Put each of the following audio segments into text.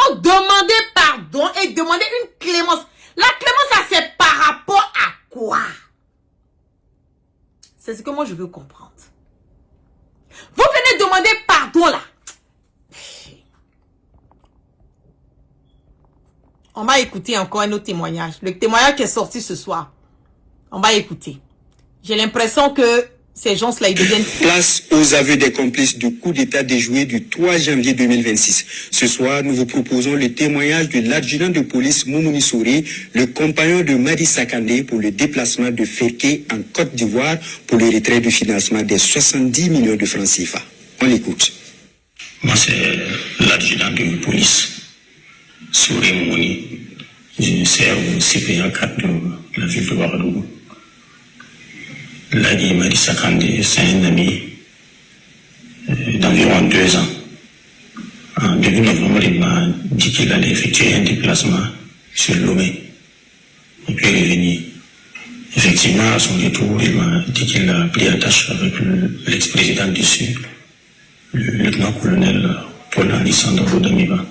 Donc, demander pardon et demander une clémence. La clémence, ça, c'est par rapport à quoi? C'est ce que moi, je veux comprendre. Vous venez demander pardon, là. On va écouter encore un autre témoignage. Le témoignage qui est sorti ce soir. On va écouter. J'ai l'impression que ces gens-là, ils deviennent fous. Place aux aveux des complices du coup d'État déjoué du 3 janvier 2026. Ce soir, nous vous proposons le témoignage de l'adjudant de police Moumouni Souri, le compagnon de Madi Sakandé pour le déplacement de Féké en Côte d'Ivoire pour le retrait du financement des 70 millions de francs CFA. On l'écoute. Moi, c'est l'adjudant de police Souri Moumouni. Je sers au CPA 4 de la ville de Ouagadougou. Ladi Madi Sakandé, c'est un ami d'environ 2 ans. En début novembre, il m'a dit qu'il allait effectuer un déplacement sur Lomé et puis revenir. Effectivement, à son retour, il m'a dit qu'il a pris attache avec l'ex-président du Sud, le lieutenant-colonel Paul Alessandro Damiba,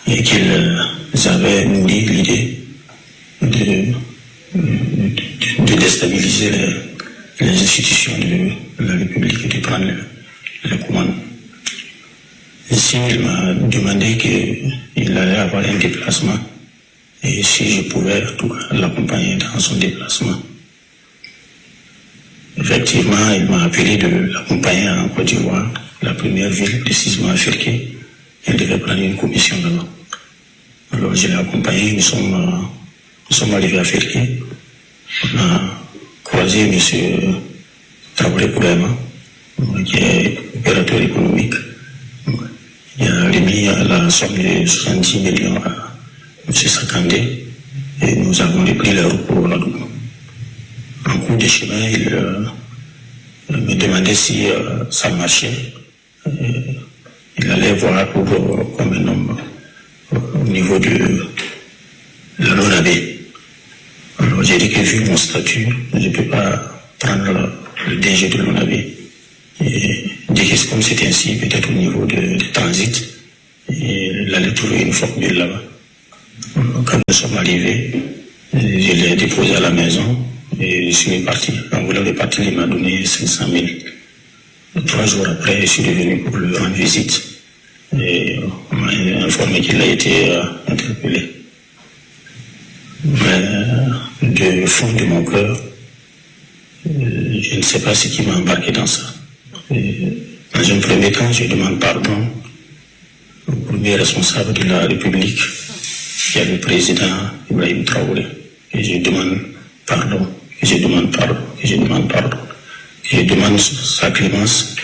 et qu'ils avaient nourri l'idée de déstabiliser les institutions de la République et de prendre le commandement. Ici, il m'a demandé qu'il allait avoir un déplacement et si je pouvais en tout cas l'accompagner dans son déplacement. Effectivement, il m'a appelé de l'accompagner en Côte d'Ivoire, la première ville précisément à Féké. Il devait prendre une commission là-bas. Alors je l'ai accompagné, nous sommes arrivés à Féké. On a croisé M. Traoré Bourema, qui est opérateur économique. Il a remis la somme de 70 millions à M. Sakandé et nous avons repris la route pour Ouagadougou. En cours de chemin, il me demandait si ça marchait. Il allait voir pour comme un homme au niveau de la non-abbé. Alors j'ai dit que vu mon statut, je ne peux pas prendre le DG de l'ONAV. Et dès que comme c'est ainsi, peut-être au niveau de transit, il allait trouver une formule là-bas. Quand nous sommes arrivés, je l'ai déposé à la maison et je suis parti. En voulant repartir, il m'a donné 500 000. 3 jours après, je suis revenu pour lui rendre visite. Et on m'a informé qu'il a été interpellé. Mais du fond de mon cœur, je ne sais pas ce qui m'a embarqué dans ça. Et dans un premier temps, je demande pardon au premier responsable de la République, qui est le président Ibrahim Traoré. Et je demande pardon, et je demande pardon, et je demande pardon. Et je demande sa clémence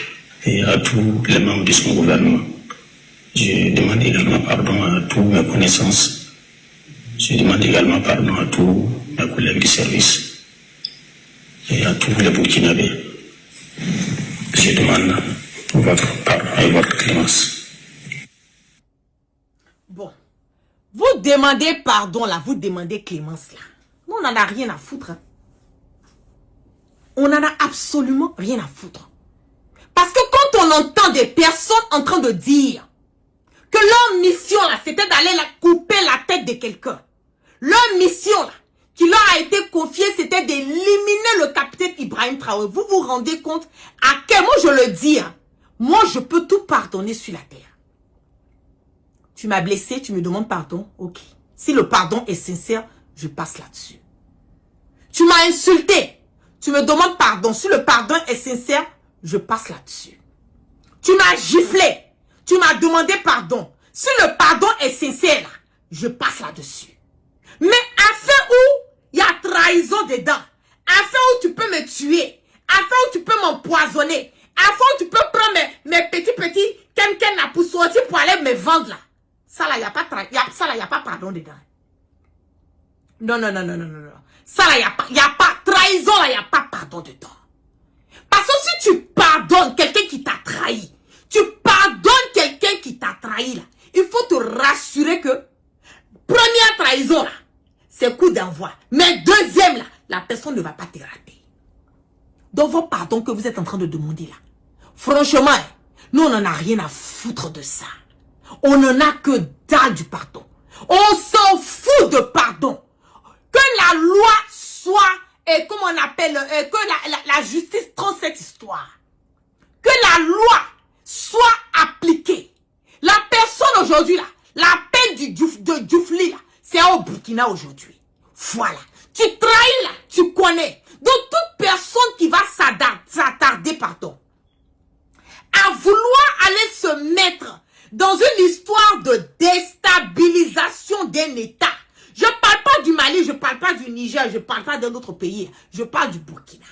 et à tous les membres de son gouvernement. Je demande également pardon à tous mes connaissances. Je demande également pardon à tous mes collègues du service et à tous les Burkinabés. Je demande votre pardon et votre clémence. Bon, vous demandez pardon là, vous demandez clémence là. Nous, on n'en a rien à foutre. Hein. On n'en a absolument rien à foutre. Parce que quand on entend des personnes en train de dire que leur mission là, c'était d'aller couper la tête de quelqu'un. Leur mission là, qui leur a été confiée, c'était d'éliminer le capitaine Ibrahim Traoré. Vous vous rendez compte à quel moment je le dis, hein? Moi, je peux tout pardonner sur la terre. Tu m'as blessé, tu me demandes pardon, ok. Si le pardon est sincère, je passe là-dessus. Tu m'as insulté, tu me demandes pardon. Si le pardon est sincère, je passe là-dessus. Tu m'as giflé, tu m'as demandé pardon. Si le pardon est sincère, là, je passe là-dessus. Mais afin où il y a trahison dedans, afin où tu peux me tuer, afin où tu peux m'empoisonner, afin où tu peux prendre mes petits ken pour sortir pour aller me vendre là. Ça là, il n'y a pas pardon dedans. Non. Ça là, il n'y a pas trahison là, il n'y a pas pardon dedans. Parce que si tu pardonnes quelqu'un qui t'a trahi, tu pardonnes quelqu'un qui t'a trahi là, il faut te rassurer que première trahison là, c'est coup d'envoi. Mais deuxième là, la personne ne va pas te rater. Donc vos pardons que vous êtes en train de demander là, franchement, nous on n'en a rien à foutre de ça. On n'en a que dalle du pardon. On s'en fout de pardon. Que la loi soit, et comme on appelle, que la justice tranche cette histoire. Que la loi soit appliquée. La personne aujourd'hui, là, la peine de Dioufli, là, c'est au Burkina aujourd'hui. Voilà. Tu trahis, là, tu connais. Donc, toute personne qui va s'attarder, pardon, à vouloir aller se mettre dans une histoire de déstabilisation d'un État. Je ne parle pas du Mali, je ne parle pas du Niger, je ne parle pas d'un autre pays. Je parle du Burkina.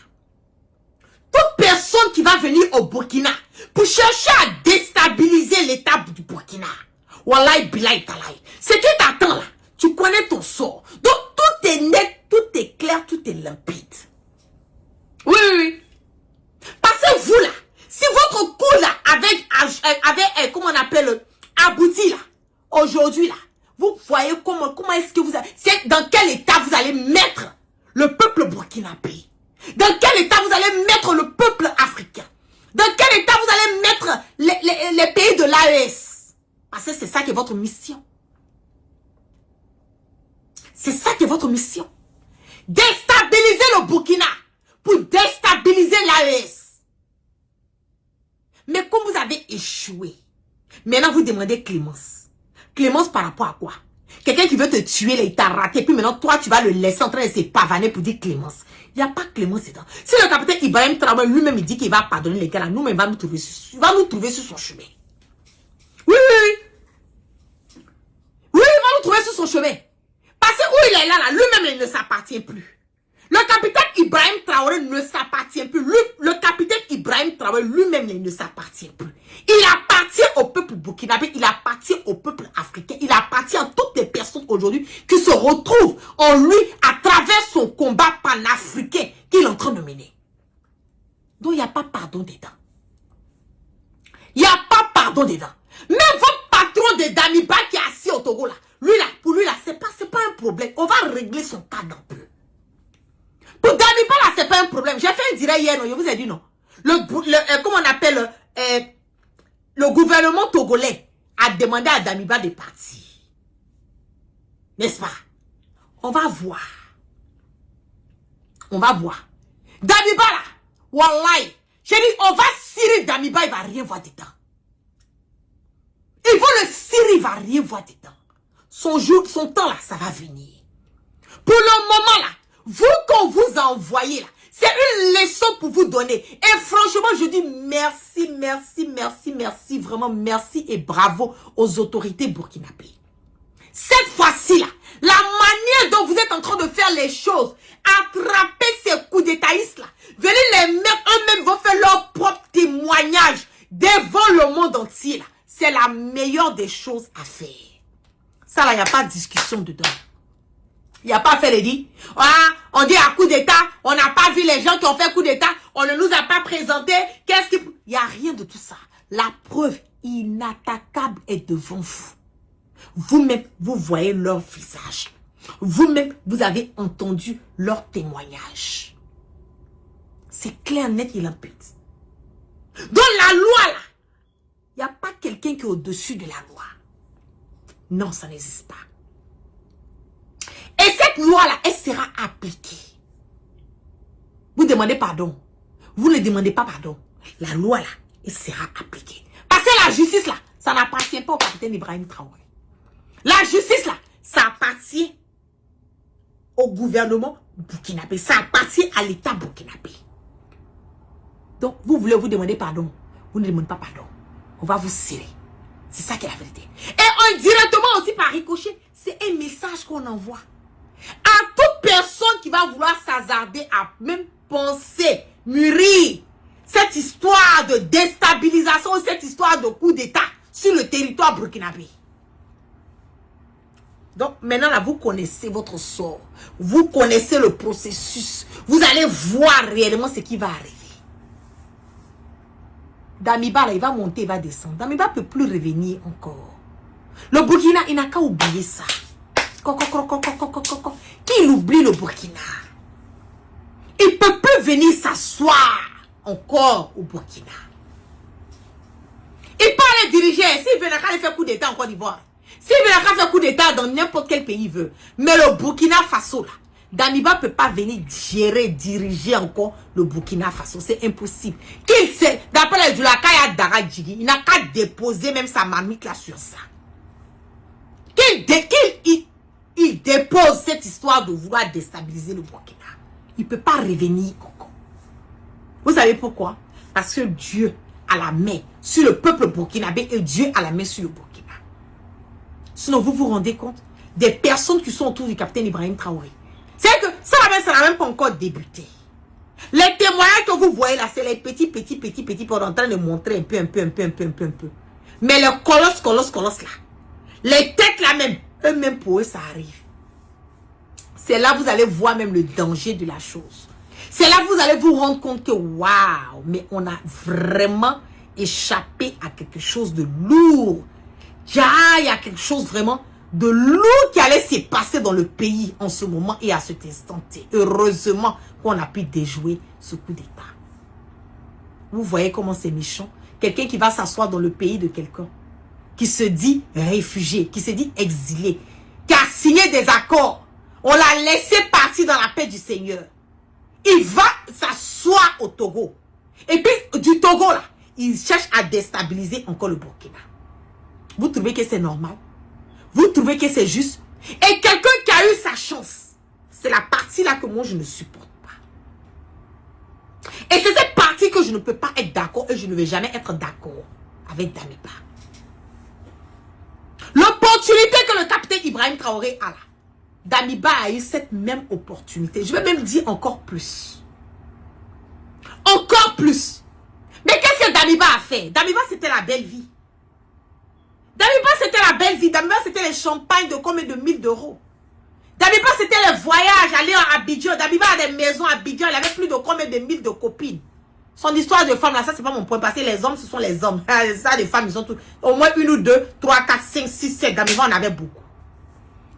Toute personne qui va venir au Burkina pour chercher à déstabiliser l'État du Burkina, wallahi billahi talaï, ce qui t'attend là, tu connais ton sort. Donc tout est net, tout est clair, tout est limpide. Oui, oui, oui. Parce que vous là, si votre coup là, avec comment on appelle, abouti là, aujourd'hui là, vous voyez comment est-ce que vous allez, c'est dans quel état vous allez mettre le peuple burkinabé. Dans quel état vous allez mettre le peuple africain. Dans quel état vous allez mettre les pays de l'AES. Parce que c'est ça qui est votre mission. C'est ça qui est votre mission. Déstabiliser le Burkina pour déstabiliser l'AES. Mais comme vous avez échoué, maintenant vous demandez clémence. Clémence par rapport à quoi? Quelqu'un qui veut te tuer, il t'a raté, puis maintenant toi tu vas le laisser en train de se pavaner pour dire clémence. Il n'y a pas clémence dedans. Si le capitaine Ibrahim Traoré lui-même il dit qu'il va pardonner les gars là, nous-mêmes il va nous trouver sur son chemin. Oui, oui, oui. Oui, il va nous trouver sur son chemin. Parce que où il est là, lui-même il ne s'appartient plus. Le capitaine Ibrahim Traoré ne s'appartient plus. Le capitaine Ibrahim Traoré lui-même il ne s'appartient plus. Il appartient au peuple burkinabé, il appartient au peuple africain, il appartient à toutes les personnes aujourd'hui qui se retrouvent en lui à travers son combat panafricain qu'il est en train de mener. Donc il n'y a pas pardon dedans. Il n'y a pas pardon dedans. Même votre patron de Damiba qui est assis au Togo là, pour lui là, c'est pas un problème. On va régler son cas d'un peu. Pour Damiba là, c'est pas un problème. J'ai fait un direct hier, non, je vous ai dit non. Comment on appelle le gouvernement togolais a demandé à Damiba de partir. N'est-ce pas? On va voir. On va voir. Damiba là, wallahi, j'ai dit, on va cirer Damiba, il va rien voir dedans. Ils vont le cirer, il va rien voir dedans. Son temps là, ça va venir. Pour le moment là, vous qu'on vous a envoyé là, c'est une leçon pour vous donner. Et franchement, je dis merci, merci, merci, merci, vraiment merci et bravo aux autorités burkinabées. Cette fois-ci là, la manière dont vous êtes en train de faire les choses, attraper ces coups d'étaïstes là, venez les mettre, eux-mêmes vont faire leur propre témoignage devant le monde entier là. C'est la meilleure des choses à faire. Ça là, il n'y a pas de discussion dedans. Il n'y a pas fait de dire, ah, on dit à coup d'état, on n'a pas vu les gens qui ont fait coup d'état, on ne nous a pas présenté, qu'est-ce qui... Il n'y a rien de tout ça. La preuve inattaquable est devant vous. Vous-même, vous voyez leur visage. Vous-même, vous avez entendu leur témoignage. C'est clair, net et limpide. Dans la loi, là, il n'y a pas quelqu'un qui est au-dessus de la loi. Non, ça n'existe pas. Et cette loi-là, elle sera appliquée. Vous demandez pardon. Vous ne demandez pas pardon. La loi-là, elle sera appliquée. Parce que la justice, là, ça n'appartient pas au capitaine Ibrahim Traoré. La justice, là, ça appartient au gouvernement burkinabé. Ça appartient à l'État burkinabé. Donc, vous voulez vous demander pardon. Vous ne demandez pas pardon. On va vous serrer. C'est ça qui est la vérité. Et indirectement aussi par ricochet, c'est un message qu'on envoie à toute personne qui va vouloir s'hasarder à même penser, mûrir cette histoire de déstabilisation, cette histoire de coup d'état sur le territoire burkinabé. Donc maintenant là, vous connaissez votre sort. Vous connaissez le processus. Vous allez voir réellement ce qui va arriver. Damiba là, il va monter, il va descendre. Damiba ne peut plus revenir encore. Le Burkina, il n'a qu'à oublier ça. Qu'il oublie le Burkina. Il ne peut plus venir s'asseoir encore au Burkina. Il Il peut aller diriger. S'il veut, il n'a qu'à faire coup d'état en Côte d'Ivoire. S'il veut, il n'a qu'à faire coup d'état dans n'importe quel pays il veut. Mais le Burkina Faso, là, Damiba ne peut pas venir gérer, diriger encore le Burkina Faso. C'est impossible. Qu'il sait, d'après les Djoulakaya Daradjigi, il n'a qu'à déposer même sa mamite là sur ça. Il dépose cette histoire de vouloir déstabiliser le Burkina. Il ne peut pas revenir encore. Vous savez pourquoi? Parce que Dieu a la main sur le peuple burkinabé et Dieu a la main sur le Burkina. Sinon, vous vous rendez compte des personnes qui sont autour du capitaine Ibrahim Traoré. C'est que ça n'a même pas encore débuté. Les témoignages que vous voyez là, c'est les petits pour en train de montrer un peu. Mais les colosses là, les têtes là même, eux-mêmes pour eux ça arrive. C'est là que vous allez voir même le danger de la chose. C'est là que vous allez vous rendre compte que waouh, mais on a vraiment échappé à quelque chose de lourd. Il y a quelque chose vraiment de lourd qui allait se passer dans le pays en ce moment et à cet instant. Heureusement qu'on a pu déjouer ce coup d'État. Vous voyez comment c'est méchant. Quelqu'un qui va s'asseoir dans le pays de quelqu'un, qui se dit réfugié, qui se dit exilé, qui a signé des accords. On l'a laissé partir dans la paix du Seigneur. Il va s'asseoir au Togo. Et puis du Togo là, il cherche à déstabiliser encore le Burkina. Vous trouvez que c'est normal? Vous trouvez que c'est juste? Et quelqu'un qui a eu sa chance, c'est la partie là que moi je ne supporte pas. Et c'est cette partie que je ne peux pas être d'accord et je ne vais jamais être d'accord avec Damiba. L'opportunité que le capitaine Ibrahim Traoré a là, Damiba a eu cette même opportunité. Je vais même dire encore plus. Encore plus. Mais qu'est-ce que Damiba a fait? Damiba, c'était la belle vie. Damiba, c'était la belle vie. Damiba, c'était les champagnes de combien de 1000 d'euros. Damiba, c'était les voyages, aller à Abidjan. Damiba a des maisons à Abidjan. Il avait plus de combien de 1000 de copines. Son histoire de femme, là, ça, c'est pas mon point. Parce que les hommes, ce sont les hommes. Ça, les femmes, ils ont tout. Au moins 1 ou 2, 3, 4, 5, 6, 7. Damiba, on avait beaucoup.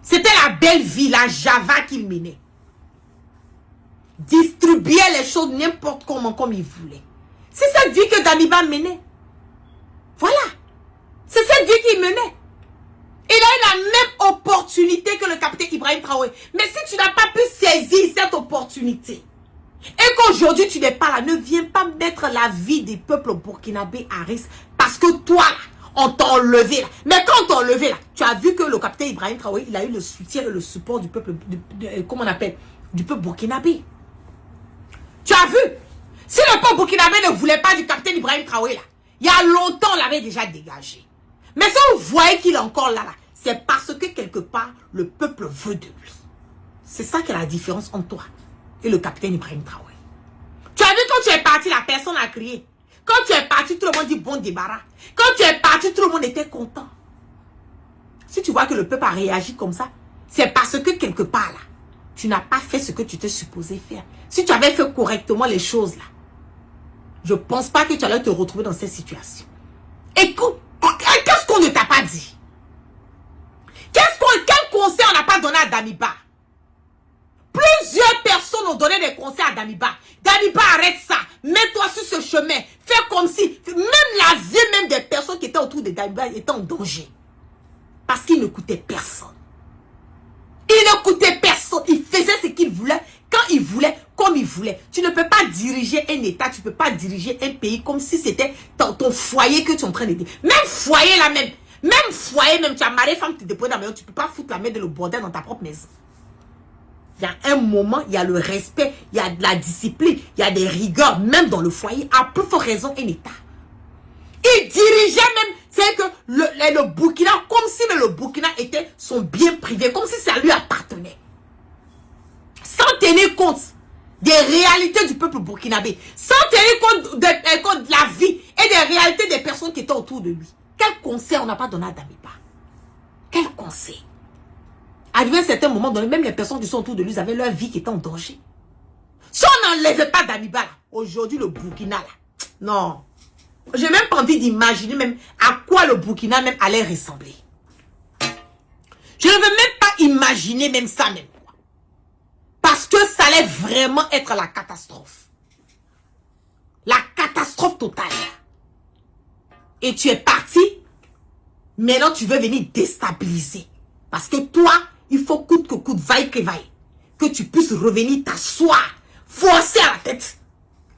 C'était la belle vie, la Java qu'il menait. Distribuait les choses n'importe comment, comme il voulait. C'est cette vie que Damiba menait. Voilà. C'est cette vie qu'il menait. Il a eu la même opportunité que le capitaine Ibrahim Traoré. Mais si tu n'as pas pu saisir cette opportunité, et qu'aujourd'hui tu n'es pas là, ne viens pas mettre la vie des peuples burkinabés à risque. Parce que toi, là, on t'a enlevé là. Mais quand on t'a enlevé là, tu as vu que le capitaine Ibrahim Traoré, il a eu le soutien et le support du peuple, comment on appelle, du peuple burkinabé. Tu as vu? Si le peuple burkinabé ne voulait pas du capitaine Ibrahim Traoré là, il y a longtemps on l'avait déjà dégagé. Mais si vous voyez qu'il est encore là, c'est parce que quelque part, le peuple veut de lui. C'est ça qui est la différence entre toi et le capitaine Ibrahim Traoré. Tu as vu quand tu es parti, la personne a crié. Quand tu es parti, tout le monde dit bon débarras. Quand tu es parti, tout le monde était content. Si tu vois que le peuple a réagi comme ça, c'est parce que quelque part là, tu n'as pas fait ce que tu t'es supposé faire. Si tu avais fait correctement les choses là, je ne pense pas que tu allais te retrouver dans cette situation. Écoute, qu'est-ce qu'on ne t'a pas dit? Quel conseil on n'a pas donné à Damiba? Plusieurs personnes ont donné des conseils à Damiba. Damiba, arrête ça. Mets-toi sur ce chemin. Fais comme si, même la vie même des personnes qui étaient autour de Damiba étaient en danger. Parce qu'il n'écoutait personne. Il n'écoutait personne. Il faisait ce qu'il voulait, quand il voulait, comme il voulait. Tu ne peux pas diriger un État, tu ne peux pas diriger un pays comme si c'était ton foyer que tu es en train d'aider. Même foyer là même. Même foyer, même tu as marié femme, tu te déposes dans la maison, tu ne peux pas foutre la main de le bordel dans ta propre maison. Il y a un moment, il y a le respect, il y a de la discipline, il y a des rigueurs, même dans le foyer, à plus forte raison un État. Il dirigeait même, c'est que le Burkina, comme si le Burkina était son bien privé, comme si ça lui appartenait. Sans tenir compte des réalités du peuple burkinabé, sans tenir compte de la vie et des réalités des personnes qui étaient autour de lui. Quel conseil on n'a pas donné à Damiba? Quel conseil? Arrivé à un certain moment donné, même les personnes qui sont autour de lui avaient leur vie qui était en danger. Si on n'enlevait pas Damiba là, aujourd'hui le Burkina là, non. J'ai même pas envie d'imaginer même à quoi le Burkina même allait ressembler. Je ne veux même pas imaginer même ça même. Parce que ça allait vraiment être la catastrophe. La catastrophe totale. et tu es parti. Maintenant, tu veux venir déstabiliser. Parce que toi, il faut coûte que coûte, vaille que vaille, que tu puisses revenir t'asseoir, forcer à la tête.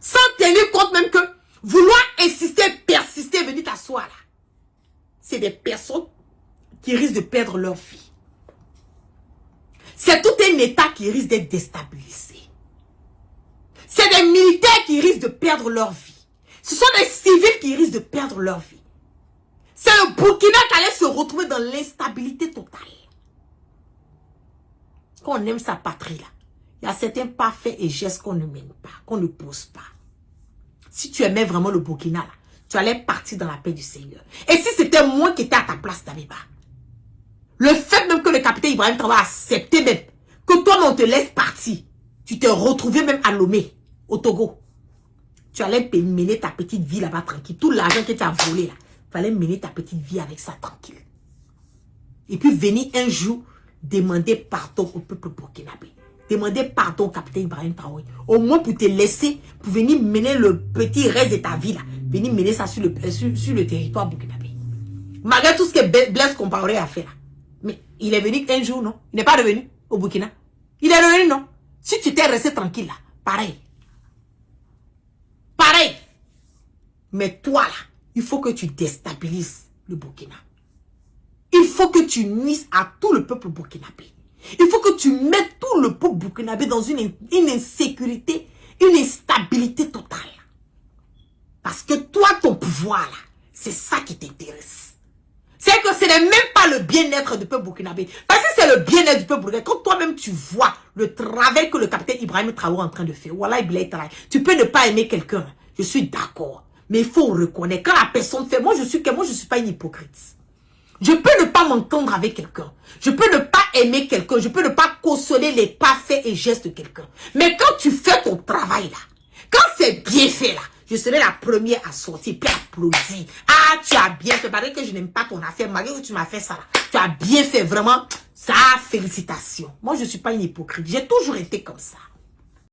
Sans tenir compte même que vouloir insister, persister, venir t'asseoir là. C'est des personnes qui risquent de perdre leur vie. C'est tout un État qui risque d'être déstabilisé. C'est des militaires qui risquent de perdre leur vie. Ce sont des civils qui risquent de perdre leur vie. C'est le Burkina qui allait se retrouver dans l'instabilité totale. Quand on aime sa patrie là, il y a certains pas faits et gestes qu'on ne mène pas, qu'on ne pose pas. Si tu aimais vraiment le Burkina là, tu allais partir dans la paix du Seigneur. Et si c'était moi qui étais à ta place, Dabiba, le fait même que le capitaine Ibrahim Traoré a accepté même que toi on te laisse partir, tu t'es retrouvé même à Lomé, au Togo. Tu allais mener ta petite vie là-bas tranquille. Tout l'argent que tu as volé là, il fallait mener ta petite vie avec ça tranquille. Et puis venir un jour demander pardon au peuple burkinabé. Demander pardon au capitaine Ibrahim Traoré. Au moins pour te laisser, pour venir mener le petit reste de ta vie là. Venir mener ça sur le territoire burkinabé. Malgré tout ce que Blaise Compaoré a fait là. Mais il est venu un jour, non? Il n'est pas revenu au Burkina. Il est revenu, non? Si tu t'es resté tranquille là, pareil. Pareil. Mais toi là, il faut que tu déstabilises le Burkina. Il faut que tu nuises à tout le peuple burkinabé. Il faut que tu mettes tout le peuple burkinabé dans une insécurité, une instabilité totale. Parce que toi, ton pouvoir là, c'est ça qui t'intéresse. C'est que ce n'est même pas le bien-être du peuple burkinabé. Parce que c'est le bien-être du peuple burkinabé. Quand toi-même tu vois le travail que le capitaine Ibrahim Traoré est en train de faire, voilà, tu peux ne pas aimer quelqu'un. Je suis d'accord. Mais il faut reconnaître. Quand la personne fait, moi je suis pas une hypocrite. Je peux ne pas m'entendre avec quelqu'un. Je peux ne pas aimer quelqu'un. Je peux ne pas cautionner les pas faits et gestes de quelqu'un. Mais quand tu fais ton travail là, quand c'est bien fait là, je serai la première à sortir puis applaudir. Ah, tu as bien fait. Malgré que je n'aime pas ton affaire, malgré que tu m'as fait ça là. Tu as bien fait, vraiment. Ça, félicitations. Moi, je ne suis pas une hypocrite. J'ai toujours été comme ça.